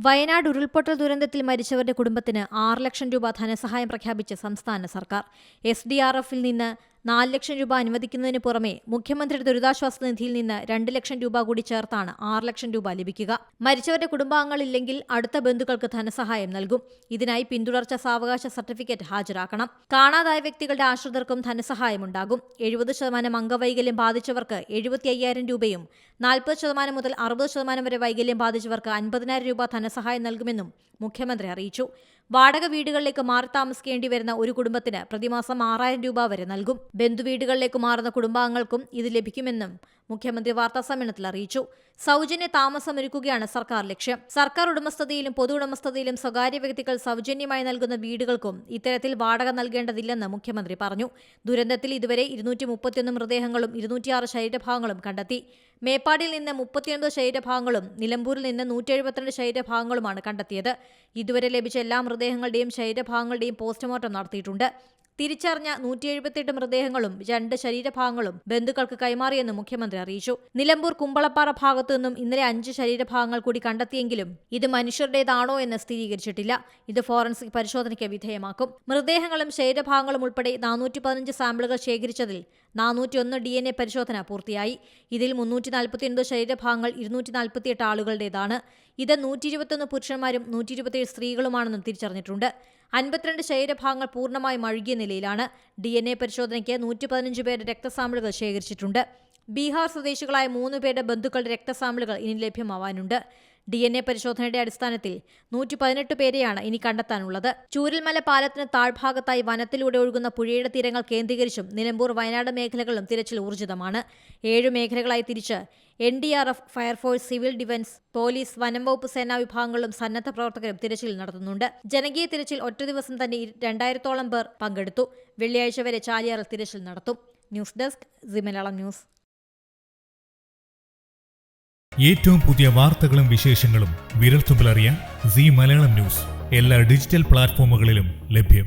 വയനാട് ഉരുൾപൊട്ടൽ ദുരന്തത്തിൽ മരിച്ചവരുടെ കുടുംബത്തിന് 6 ലക്ഷം രൂപ ധനസഹായം പ്രഖ്യാപിച്ച് സംസ്ഥാന സർക്കാർ. SDRF-ൽ നിന്ന് 4 ലക്ഷം രൂപ അനുവദിക്കുന്നതിന് പുറമെ മുഖ്യമന്ത്രിയുടെ ദുരിതാശ്വാസ നിധിയിൽ നിന്ന് 2 ലക്ഷം രൂപ കൂടി ചേർത്താണ് 6 ലക്ഷം രൂപ ലഭിക്കുക. മരിച്ചവരുടെ കുടുംബാംഗങ്ങളില്ലെങ്കിൽ അടുത്ത ബന്ധുക്കൾക്ക് ധനസഹായം നൽകും. ഇതിനായി പിന്തുടർച്ച സാവകാശ സർട്ടിഫിക്കറ്റ് ഹാജരാക്കണം. കാണാതായ വ്യക്തികളുടെ ആശ്രിതർക്കും ധനസഹായമുണ്ടാകും. 70% അംഗവൈകല്യം ബാധിച്ചവർക്ക് 75,000 രൂപയും 40% മുതൽ 60% വരെ വൈകല്യം ബാധിച്ചവർക്ക് 50,000 രൂപ ധനസഹായം നൽകുമെന്നും മുഖ്യമന്ത്രി അറിയിച്ചു. വാടക വീടുകളിലേക്ക് മാറി താമസിക്കേണ്ടി വരുന്ന ഒരു കുടുംബത്തിന് പ്രതിമാസം 6,000 രൂപ വരെ നൽകും. ബന്ധുവീടുകളിലേക്ക് മാറുന്ന കുടുംബാംഗങ്ങൾക്കും ഇത് ലഭിക്കുമെന്നും മുഖ്യമന്ത്രി വാർത്താസമ്മേളനത്തിൽ അറിയിച്ചു. സൗജന്യ താമസമൊരുക്കുകയാണ് സർക്കാർ ലക്ഷ്യം. സർക്കാർ ഉടമസ്ഥതയിലും പൊതു ഉടമസ്ഥതയിലും സ്വകാര്യ വ്യക്തികൾ സൗജന്യമായി നൽകുന്ന വീടുകൾക്കും ഇത്തരത്തിൽ വാടക നൽകേണ്ടതില്ലെന്ന് മുഖ്യമന്ത്രി പറഞ്ഞു. ദുരന്തത്തിൽ ഇതുവരെ 231 മൃതദേഹങ്ങളും 206 ശരീരഭാഗങ്ങളും കണ്ടെത്തി. മേപ്പാടിയിൽ നിന്ന് 39 ശരീരഭാഗങ്ങളും നിലമ്പൂരിൽ നിന്ന് 172 ശരീരഭാഗങ്ങളുമാണ് കണ്ടെത്തിയത്. ഇതുവരെ ലഭിച്ച എല്ലാ മൃതദേഹങ്ങളുടെയും ശരീരഭാഗങ്ങളുടെയും പോസ്റ്റ്മോർട്ടം നടത്തിയിട്ടുണ്ട്. തിരിച്ചറിഞ്ഞ 178 മൃതദേഹങ്ങളും 2 ശരീരഭാഗങ്ങളും ബന്ധുക്കൾക്ക് കൈമാറിയെന്ന് മുഖ്യമന്ത്രി അറിയിച്ചു. നിലമ്പൂർ കുമ്പളപ്പാറ ഭാഗത്തു നിന്നും ഇന്നലെ 5 ശരീരഭാഗങ്ങൾ കൂടി കണ്ടെത്തിയെങ്കിലും ഇത് മനുഷ്യരുടേതാണോ എന്ന് സ്ഥിരീകരിച്ചിട്ടില്ല. ഇത് ഫോറൻസിക് പരിശോധനയ്ക്ക് വിധേയമാക്കും. മൃതദേഹങ്ങളും ശരീരഭാഗങ്ങളും ഉൾപ്പെടെ 415 സാമ്പിളുകൾ ശേഖരിച്ചതിൽ 401 DNA പരിശോധന പൂർത്തിയായി. ഇതിൽ 349 ശരീരഭാഗങ്ങൾ 248 ആളുകളുടേതാണ്. ഇത് 121 പുരുഷന്മാരും 127 സ്ത്രീകളുമാണെന്നും തിരിച്ചറിഞ്ഞിട്ടുണ്ട്. 52 ശരീരഭാഗങ്ങൾ പൂർണ്ണമായും അഴുകിയ നിലയിലാണ്. DNA പരിശോധനയ്ക്ക് 115 പേരുടെ രക്തസാമ്പിളുകൾ ശേഖരിച്ചിട്ടുണ്ട്. ബീഹാർ സ്വദേശികളായ 3 പേരുടെ ബന്ധുക്കളുടെ രക്തസാമ്പിളുകൾ ഇനി ലഭ്യമാവാനുണ്ട്. DNA പരിശോധനയുടെ അടിസ്ഥാനത്തിൽ 118 പേരെയാണ് ഇനി കണ്ടെത്താനുള്ളത്. ചൂരൽമല പാലത്തിന് താഴ്ഭാഗത്തായി വനത്തിലൂടെ ഒഴുകുന്ന പുഴയുടെ തീരങ്ങൾ കേന്ദ്രീകരിച്ചും നിലമ്പൂർ, വയനാട് മേഖലകളിലും തിരച്ചിൽ ഊർജിതമാണ്. 7 മേഖലകളായി തിരിച്ച് NDRF, fire force, civil defence, police, വനം വകുപ്പ് സേനാ വിഭാഗങ്ങളും സന്നദ്ധ പ്രവർത്തകരും തിരച്ചിൽ നടത്തുന്നുണ്ട്. ജനകീയ തിരച്ചിൽ ഒറ്റ ദിവസം തന്നെ 2000-ഓളം പേർ പങ്കെടുത്തു. വെള്ളിയാഴ്ച വരെ ചാലിയാറിൽ തിരച്ചിൽ നടത്തും. News desk C Malayalam news. ഏറ്റവും പുതിയ വാർത്തകളും വിശേഷങ്ങളും വിരൽത്തുമ്പിലറിയാൻ സി മലയാളം ന്യൂസ് എല്ലാ ഡിജിറ്റൽ പ്ലാറ്റ്ഫോമുകളിലും ലഭ്യം.